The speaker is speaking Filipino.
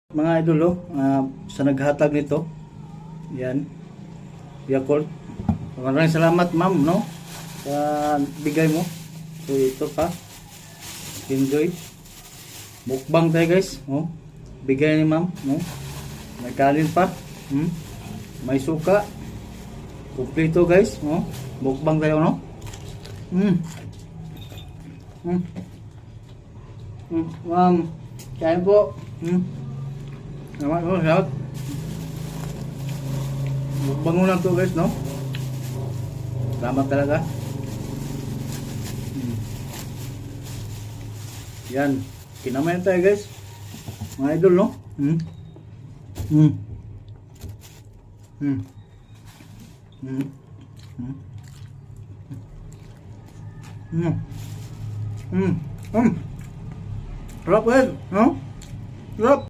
Mga idol, sa naghatag nito, yan, Yakult. Maraming salamat ma'am, no, sa bigay mo. So ito pa, enjoy. Mukbang tayo guys, no, bigay ni ma'am, no, may kanin pa, may suka, kumpleto guys, no, mukbang tayo, no. Ma'am, kain po. Salamat po, salamat. Mukbang lang to guys, no. Salamat talaga. Yan, kinamayan tayo guys, mga idol, no. Sarap guys, no. Sarap.